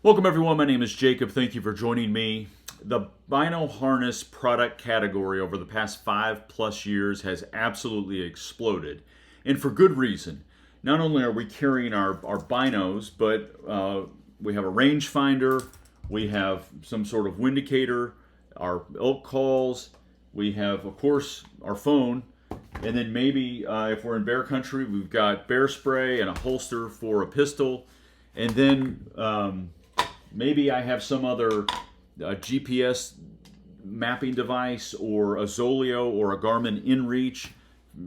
Welcome everyone, my name is Jacob. Thank you for joining me. The Bino harness product category over the past 5+ years has absolutely exploded, and for good reason. Not only are we carrying our binos, but we have a rangefinder, we have some sort of windicator, our elk calls, we have of course our phone, and then maybe if we're in bear country, we've got bear spray and a holster for a pistol, and then maybe I have some other GPS mapping device or a Zoleo or a Garmin InReach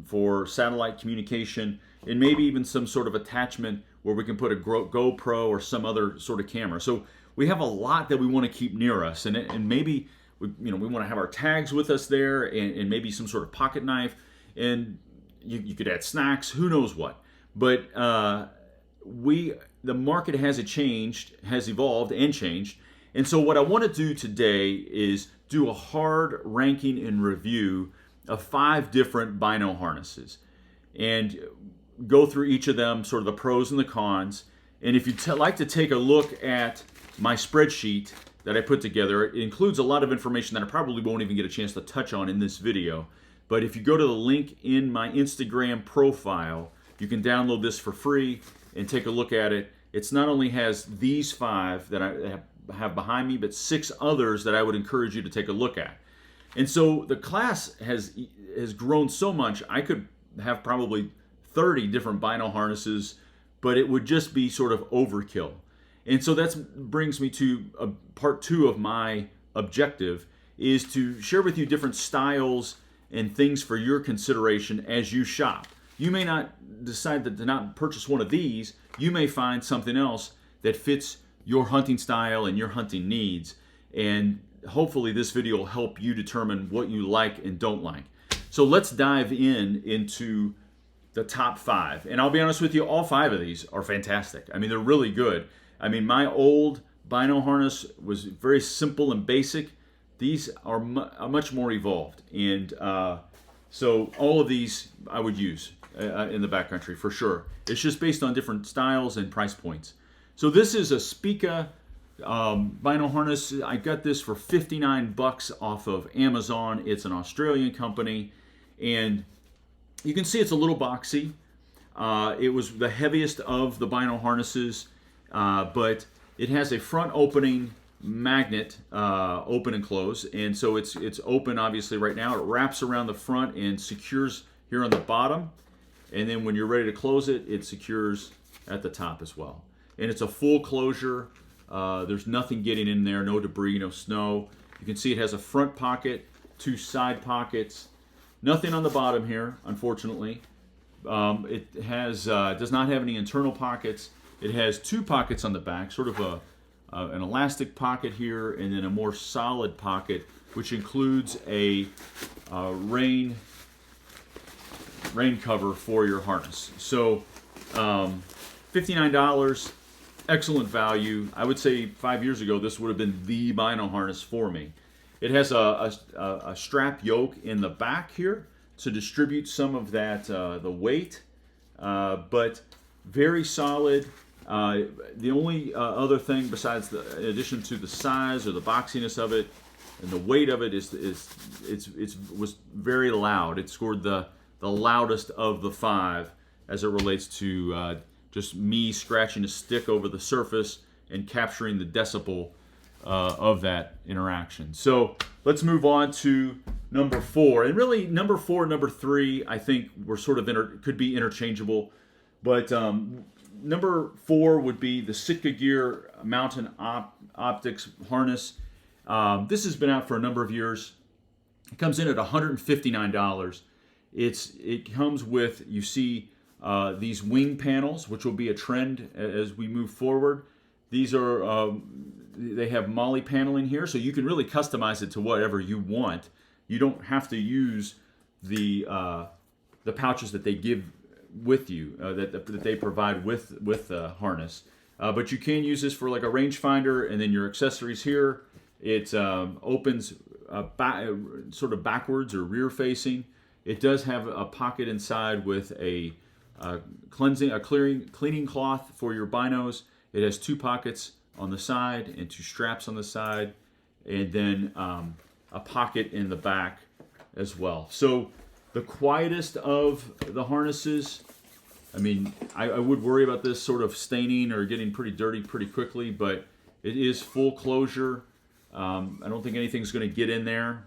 for satellite communication, and maybe even some sort of attachment where we can put a GoPro or some other sort of camera. So we have a lot that we want to keep near us, and maybe we want to have our tags with us there, and maybe some sort of pocket knife, and you could add snacks, who knows what. But the market has evolved and changed. And so what I want to do today is do a hard ranking and review of 5 different Bino harnesses and go through each of them, sort of the pros and the cons. And if you'd like to take a look at my spreadsheet that I put together, it includes a lot of information that I probably won't even get a chance to touch on in this video. But if you go to the link in my Instagram profile, you can download this for free and take a look at it. It's not only has these 5 that I have behind me, but 6 others that I would encourage you to take a look at. And so the class has grown so much, I could have probably 30 different Bino harnesses, but it would just be sort of overkill. And so that brings me to part 2 of my objective, is to share with you different styles and things for your consideration as you shop. You may not decide to not purchase one of these. You may find something else that fits your hunting style and your hunting needs. And hopefully this video will help you determine what you like and don't like. So let's dive into the top 5. And I'll be honest with you, all 5 of these are fantastic. I mean, they're really good. I mean, my old Bino harness was very simple and basic. These are much more evolved. And so all of these I would use in the backcountry for sure. It's just based on different styles and price points. So this is a Spika Bino harness. I got this for $59 off of Amazon. It's an Australian company, and you can see it's a little boxy. It was the heaviest of the Bino harnesses, but it has a front opening magnet, open and close, and so it's open obviously right now. It wraps around the front and secures here on the bottom, and then when you're ready to close it, it secures at the top as well. And it's a full closure. There's nothing getting in there, no debris, no snow. You can see it has a front pocket, 2 side pockets, nothing on the bottom here, unfortunately. It does not have any internal pockets. It has 2 pockets on the back, sort of an elastic pocket here, and then a more solid pocket, which includes a rain cover for your harness. So $59, excellent value. I would say 5 years ago this would have been the Bino harness for me. It has a strap yoke in the back here to distribute some of that the weight, but very solid. The only other thing besides in addition to the size or the boxiness of it and the weight of it was very loud. It scored the loudest of the 5 as it relates to just me scratching a stick over the surface and capturing the decibel of that interaction. So let's move on to number 4. And really, number 4 and number 3, I think, were sort of could be interchangeable. But number 4 would be the Sitka Gear Mountain Optics harness. This has been out for a number of years. It comes in at $159. It comes with, you see, these wing panels, which will be a trend as we move forward. These are they have Muley paneling here, so you can really customize it to whatever you want. You don't have to use the pouches that they give with you, that they provide with the harness. But you can use this for like a rangefinder, and then your accessories here. It opens sort of backwards or rear facing. It does have a pocket inside with a cleaning cloth for your binos. It has 2 pockets on the side and 2 straps on the side, and then a pocket in the back as well. So the quietest of the harnesses. I mean, I would worry about this sort of staining or getting pretty dirty pretty quickly, but it is full closure. I don't think anything's going to get in there.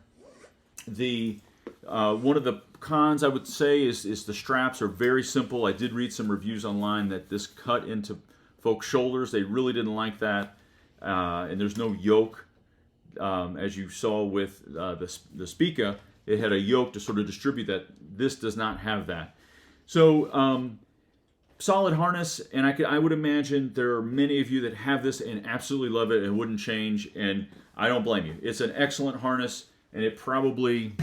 One of the cons I would say is the straps are very simple. I did read some reviews online that this cut into folks' shoulders. They really didn't like that. And there's no yoke. As you saw with the Spika, it had a yoke to sort of distribute that. This does not have that. So solid harness, and I would imagine there are many of you that have this and absolutely love it and wouldn't change, and I don't blame you. It's an excellent harness, and it probably,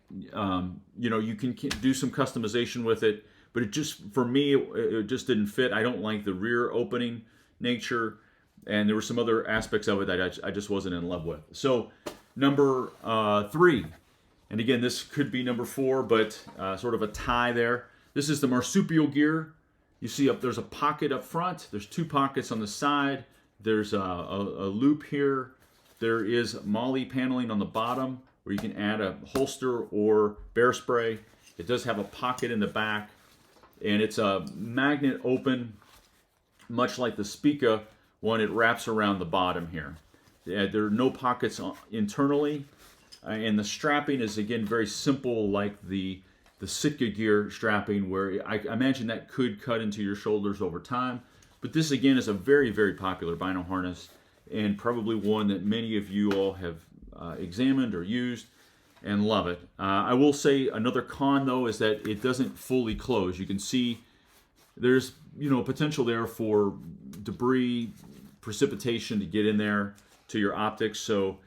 you can do some customization with it, but it just, for me, it just didn't fit. I don't like the rear opening nature, and there were some other aspects of it that I just wasn't in love with. So number 3, and again, this could be number 4, but sort of a tie there. This is the Marsupial Gear. You see there's a pocket up front. There's 2 pockets on the side. There's a loop here. There is Muley paneling on the bottom where you can add a holster or bear spray. It does have a pocket in the back, and it's a magnet open, much like the Spika one. It wraps around the bottom here. There are no pockets internally, and the strapping is, again, very simple, like the Sitka gear strapping, where I imagine that could cut into your shoulders over time. But this, again, is a very, very popular Bino harness, and probably one that many of you all have examined or used and love it. I will say another con, though, is that it doesn't fully close. You can see there's potential there for debris, precipitation to get in there to your optics. So,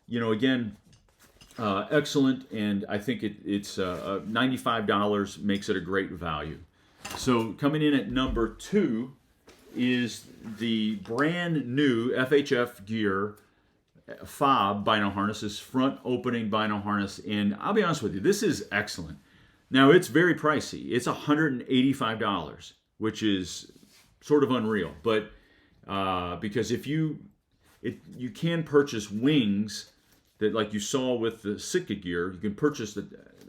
again, excellent, and I think it's $95 makes it a great value. So coming in at number 2 is the brand new FHF Gear FOB Bino harness, this front opening Bino harness, and I'll be honest with you, this is excellent. Now, it's very pricey. It's $185, which is sort of unreal, but because you can purchase wings that, like you saw with the Sitka gear, you can purchase the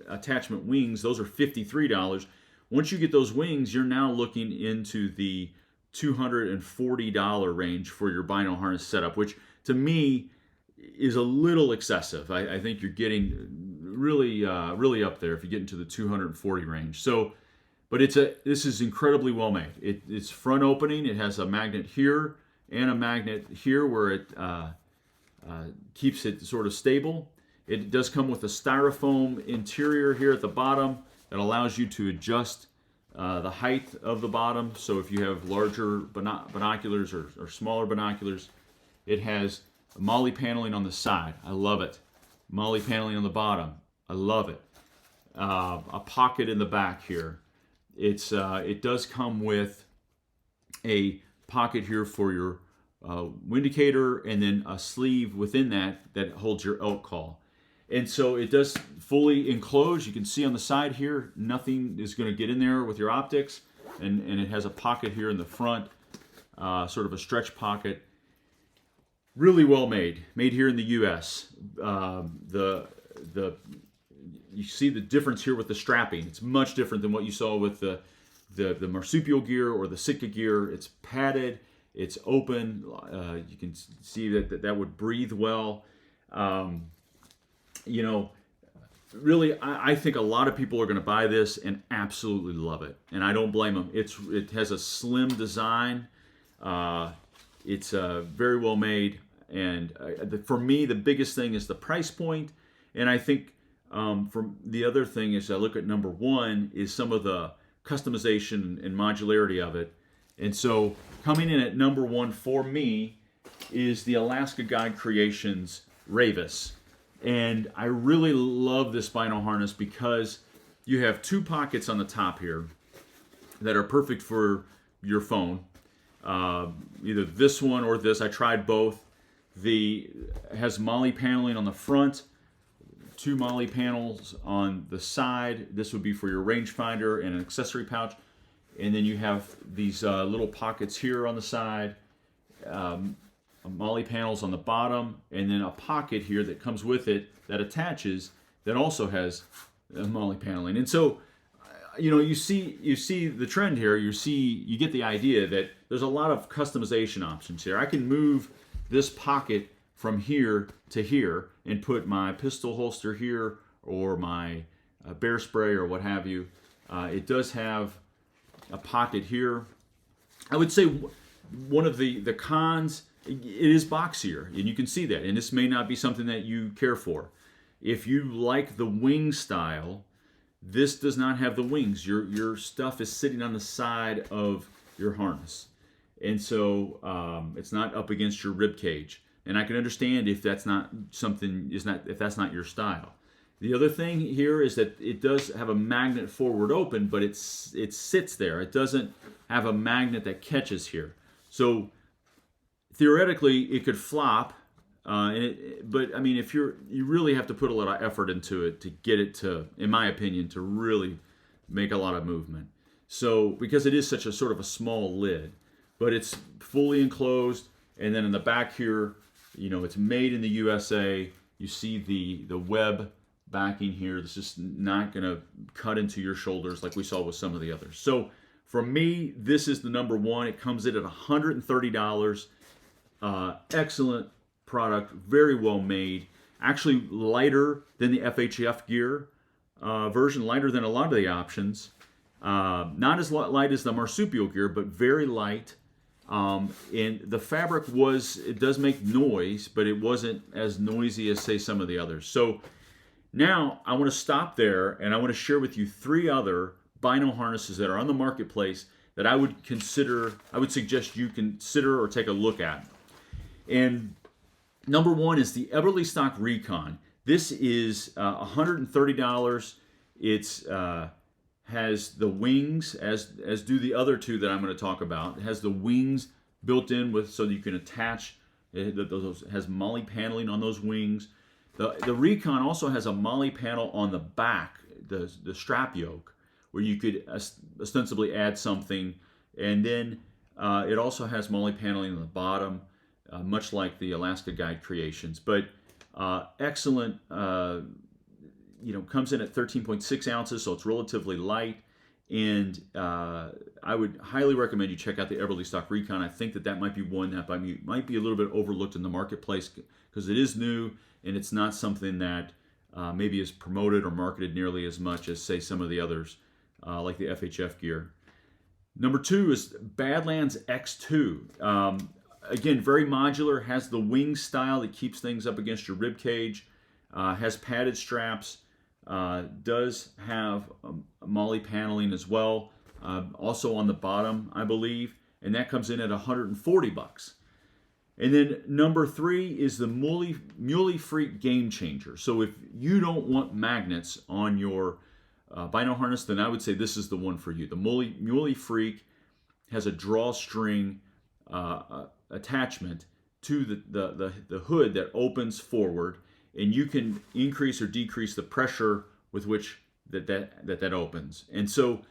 attachment wings. Those are $53. Once you get those wings, you're now looking into the $240 range for your Bino harness setup, which to me is a little excessive. I think you're getting really up there if you get into the 240 range. So, but this is incredibly well made. It's front opening. It has a magnet here and a magnet here where it keeps it sort of stable. It does come with a styrofoam interior here at the bottom that allows you to adjust the height of the bottom. So if you have larger binoculars or smaller binoculars, it has Muley paneling on the side. I love it. Muley paneling on the bottom. I love it. A pocket in the back here. It does come with a pocket here for your indicator, and then a sleeve within that holds your elk call. And so it does fully enclose. You can see on the side here, nothing is going to get in there with your optics, and it has a pocket here in the front, sort of a stretch pocket. Really well made here in the U.S. You see the difference here with the strapping. It's much different than what you saw with the Marsupial gear or the Sitka gear. It's padded. It's open. You can see that would breathe well. Really, I think a lot of people are going to buy this and absolutely love it, and I don't blame them. It has a slim design. It's very well made, and for me, the biggest thing is the price point. And I think from the other thing is I look at number 1 is some of the customization and modularity of it. And so coming in at number 1 for me is the Alaska Guide Creations Ravus. And I really love this Bino harness because you have 2 pockets on the top here that are perfect for your phone. Either this one or this. I tried both. It has Muley paneling on the front, 2 Muley panels on the side. This would be for your rangefinder and an accessory pouch. And then you have these little pockets here on the side. MOLLE panels on the bottom, and then a pocket here that comes with it that attaches that also has MOLLE paneling. And so, you see the trend here. You get the idea that there's a lot of customization options here. I can move this pocket from here to here and put my pistol holster here or my bear spray or what have you. It does have a pocket here. I would say one of the cons, it is boxier, and you can see that. And this may not be something that you care for. If you like the wing style, this does not have the wings. Your stuff is sitting on the side of your harness, and so it's not up against your rib cage. And I can understand if that's not if that's not your style. The other thing here is that it does have a magnet forward open, but it sits there. It doesn't have a magnet that catches here. So theoretically, it could flop. But I mean, if you really have to put a lot of effort into it to get it to, in my opinion, to really make a lot of movement. So because it is such a sort of a small lid, but it's fully enclosed, and then in the back here, it's made in the USA. You see the web backing here. This is not going to cut into your shoulders like we saw with some of the others. So for me, this is the number one. It comes in at $130. Excellent product, very well made. Actually lighter than the FHF Gear version, lighter than a lot of the options. Not as light as the Marsupial Gear, but very light. And the fabric it does make noise, but it wasn't as noisy as, say, some of the others. So now I want to stop there, and I want to share with you 3 other Bino harnesses that are on the marketplace that I would suggest you consider or take a look at. And number one is the Eberlestock Recon. This is $130. It's has the wings, as do the other 2 that I'm going to talk about. It has the wings built in so that you can attach. It has MOLLE paneling on those wings. The Recon also has a MOLLE panel on the back, the strap yoke, where you could ostensibly add something. And then it also has MOLLE paneling on the bottom, much like the Alaska Guide Creations. But excellent, comes in at 13.6 ounces, so it's relatively light. And I would highly recommend you check out the Eberlestock Recon. I think that might be one that might be a little bit overlooked in the marketplace because it is new and it's not something that maybe is promoted or marketed nearly as much as, say, some of the others, like the FHF Gear. Number 2 is Badlands X2. Again, very modular, has the wing style that keeps things up against your rib cage, has padded straps, does have MOLLE paneling as well, also on the bottom, I believe, and that comes in at $140. And then number 3 is the Muley Freak Game Changer. So if you don't want magnets on your Bino harness, then I would say this is the one for you. The Muley Freak has a drawstring attachment to the hood that opens forward, and you can increase or decrease the pressure with which that opens. And so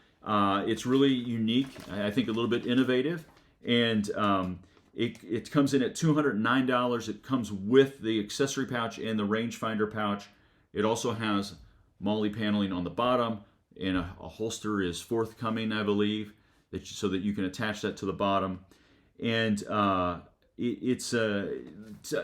it's really unique, I think a little bit innovative, and it comes in at $209. It comes with the accessory pouch and the rangefinder pouch. It also has MOLLE paneling on the bottom, and a holster is forthcoming, I believe, so that you can attach that to the bottom. And it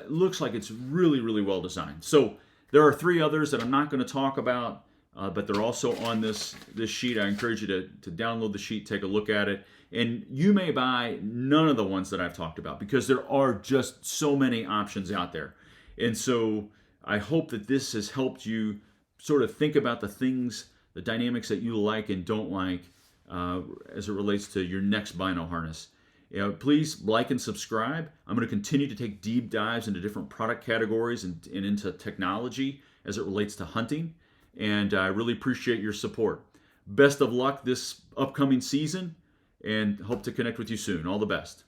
looks like it's really, really well designed. So there are 3 others that I'm not going to talk about, but they're also on this sheet. I encourage you to download the sheet, take a look at it. And you may buy none of the ones that I've talked about because there are just so many options out there. And so I hope that this has helped you sort of think about the dynamics that you like and don't like as it relates to your next Bino harness. Please like and subscribe. I'm going to continue to take deep dives into different product categories and into technology as it relates to hunting. And I really appreciate your support. Best of luck this upcoming season, and hope to connect with you soon. All the best.